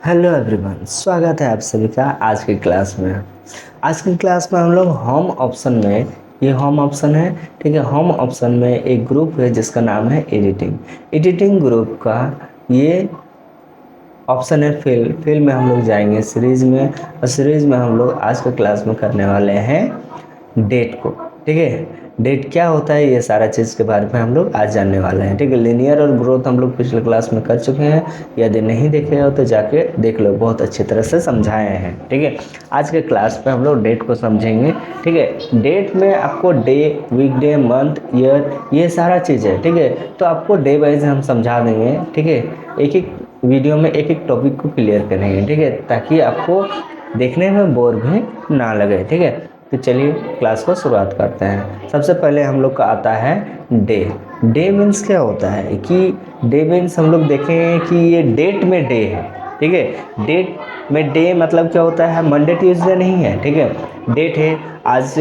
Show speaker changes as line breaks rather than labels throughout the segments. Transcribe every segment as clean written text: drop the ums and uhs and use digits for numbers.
Hello everyone, स्वागत है आप सभी का आज की क्लास में। आज की क्लास में हम लोग होम ऑप्शन में, ये होम ऑप्शन है, ठीक है। होम ऑप्शन में एक ग्रुप है जिसका नाम है एडिटिंग। एडिटिंग ग्रुप का ये ऑप्शन है फिल में हम लोग जाएंगे सीरीज में, और सीरीज में हम लोग आज के क्लास में करने वाले हैं डेट को, ठीक है। डेट क्या होता है, ये सारा चीज़ के बारे में हम लोग आज जानने वाले हैं, ठीक है। लिनियर और ग्रोथ हम लोग पिछले क्लास में कर चुके हैं, यदि नहीं देखे हो तो जाके देख लो, बहुत अच्छी तरह से समझाए हैं, ठीक है। आज के क्लास पे हम लोग डेट को समझेंगे, ठीक है। डेट में आपको डे, वीकडे, मंथ, ईयर, ये सारा चीज़ है, ठीक है। तो आपको डे वाइज हम समझा देंगे, ठीक है। एक एक वीडियो में एक एक टॉपिक को क्लियर करेंगे, ठीक है, ताकि आपको देखने में बोर भी ना लगे, ठीक है। तो चलिए क्लास को शुरुआत करते हैं। सबसे पहले हम लोग का आता है डे। डे मीन्स क्या होता है कि डे मीन्स हम लोग देखें कि ये डेट में डे है, ठीक है। डेट में डे मतलब क्या होता है, मंडे ट्यूसडे नहीं है, ठीक है। डेट है, आज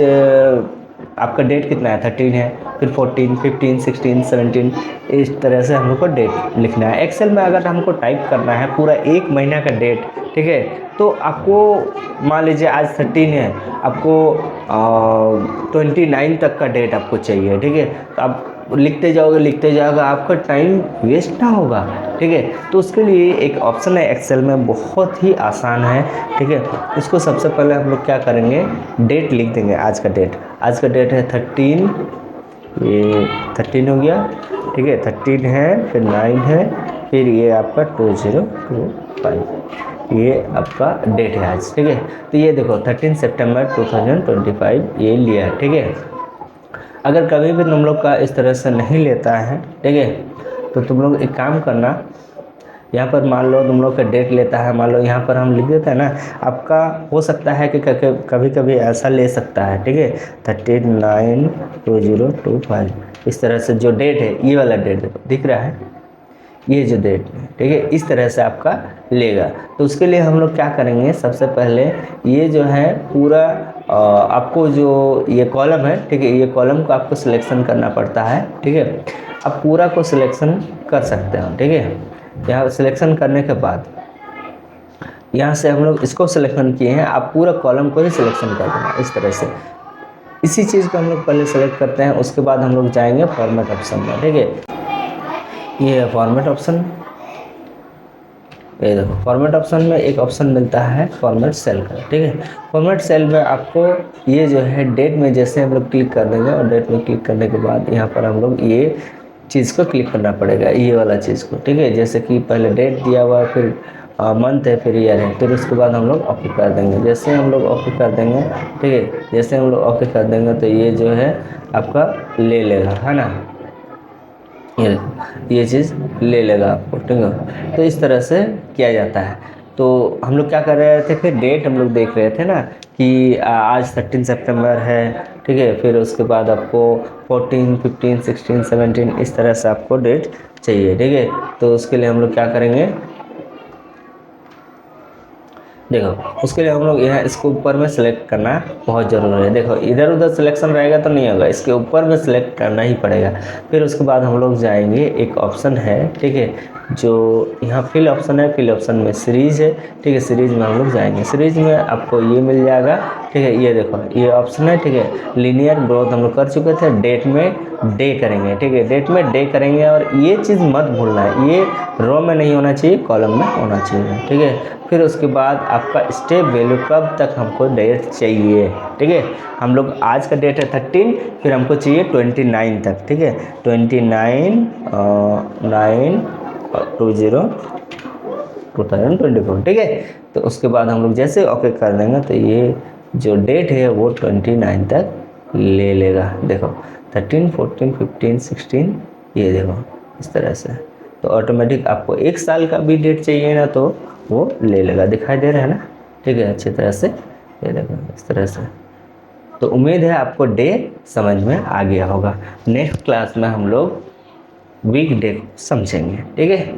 आपका डेट कितना है, 13 है, फिर 14, 15, 16, 17, इस तरह से हम लोग को डेट लिखना है। एक्सेल में अगर हमको टाइप करना है पूरा एक महीना का डेट, ठीक है, तो आपको मान लीजिए आज 13 है, आपको 29 तक का डेट आपको चाहिए, ठीक है। तो आप लिखते जाओगे, आपका टाइम वेस्ट ना होगा, ठीक है। तो उसके लिए एक ऑप्शन है एक्सेल में, बहुत ही आसान है, ठीक है। इसको सबसे पहले हम लोग क्या करेंगे, डेट लिख देंगे। आज का डेट है 13, ये 13 हो गया, ठीक है। 13 है, फिर 9 है, फिर ये आपका 2025, ये आपका डेट है आज, ठीक है। तो ये देखो 13 सितंबर 2025 ये लिया, ठीक है। अगर कभी भी तुम लोग का इस तरह से नहीं लेता है, ठीक है, तो तुम लोग एक काम करना, यहाँ पर मान लो तुम लोग का डेट लेता है, मान लो यहाँ पर हम लिख देते हैं ना, आपका हो सकता है कि कभी कभी ऐसा ले सकता है, ठीक है। 13/9/2025 इस तरह से जो डेट है, ये वाला डेट देखो दिख रहा है, ये जो डेट है, ठीक है, इस तरह से आपका लेगा। तो उसके लिए हम लोग क्या करेंगे, सबसे पहले ये जो है पूरा आपको जो ये कॉलम है, ठीक है, ये कॉलम को आपको सिलेक्शन करना पड़ता है, ठीक है। आप पूरा को सिलेक्शन कर सकते हो, ठीक है। यहाँ सिलेक्शन करने के बाद यहाँ से हम लोग इसको सिलेक्शन किए हैं, आप पूरा कॉलम को ही सिलेक्शन कर देना इस तरह से। इसी चीज़ को हम लोग पहले सेलेक्ट करते हैं, उसके बाद हम लोग जाएंगे फॉर्मेट ऑप्शन में, ठीक है। ये है फॉर्मेट ऑप्शन, ये देखो फॉर्मेट ऑप्शन में एक ऑप्शन मिलता है फॉर्मेट सेल का, ठीक है। फॉर्मेट सेल में आपको ये जो है डेट में जैसे हम लोग क्लिक कर देंगे, और डेट में क्लिक करने के बाद यहाँ पर हम लोग ये चीज़ को क्लिक करना पड़ेगा, ये वाला चीज़ को, ठीक है। जैसे कि पहले डेट दिया हुआ है, फिर मंथ है, फिर ईयर है, फिर उसके बाद हम लोग ओके कर देंगे। जैसे हम लोग ओके कर देंगे, ठीक है, जैसे हम लोग ओके कर देंगे तो ये जो है आपका ले लेगा, है ना, ये चीज़ ले लेगा आपको, ठीक है। तो इस तरह से किया जाता है। तो हम लोग क्या कर रहे थे, फिर डेट हम लोग देख रहे थे ना कि आज 13 सितंबर है, ठीक है। फिर उसके बाद आपको 14, 15, 16, 17 इस तरह से आपको डेट चाहिए, ठीक है। तो उसके लिए हम लोग क्या करेंगे, देखो उसके लिए हम लोग यहाँ इसको ऊपर में सेलेक्ट करना बहुत ज़रूरी है। देखो इधर उधर सिलेक्शन रहेगा तो नहीं होगा, इसके ऊपर में सेलेक्ट करना ही पड़ेगा। फिर उसके बाद हम लोग जाएंगे, एक ऑप्शन है, ठीक है, जो यहाँ फिल ऑप्शन है, फिल ऑप्शन में सीरीज़ है, ठीक है। सीरीज़ में हम लोग जाएंगे, सीरीज़ में आपको ये मिल जाएगा, ठीक है। ये देखो ये ऑप्शन है, ठीक है। लीनियर ग्रोथ हम लोग कर चुके थे, डेट में डे करेंगे, ठीक है, डेट में डे करेंगे। और ये चीज़ मत भूलना है, ये रो में नहीं होना चाहिए, कॉलम में होना चाहिए, ठीक है। फिर उसके बाद आपका स्टेप वैल्यू कब तक हमको डेट चाहिए, ठीक है। हम लोग आज का डेट है 13, फिर हमको चाहिए 29 तक, ठीक है। 29/9/2024, ठीक है। तो उसके बाद हम लोग जैसे ओके कर देंगे तो ये जो डेट है वो 29 तक ले लेगा। देखो 13, 14, 15, 16, ये देखो इस तरह से। तो ऑटोमेटिक आपको एक साल का भी डेट चाहिए ना तो वो ले लेगा, दिखाई दे रहा है ना, ठीक है, अच्छी तरह से। ये देखो इस तरह से। तो उम्मीद है आपको डे समझ में आ गया होगा। नेक्स्ट क्लास में हम लोग वीक डे को समझेंगे, ठीक है।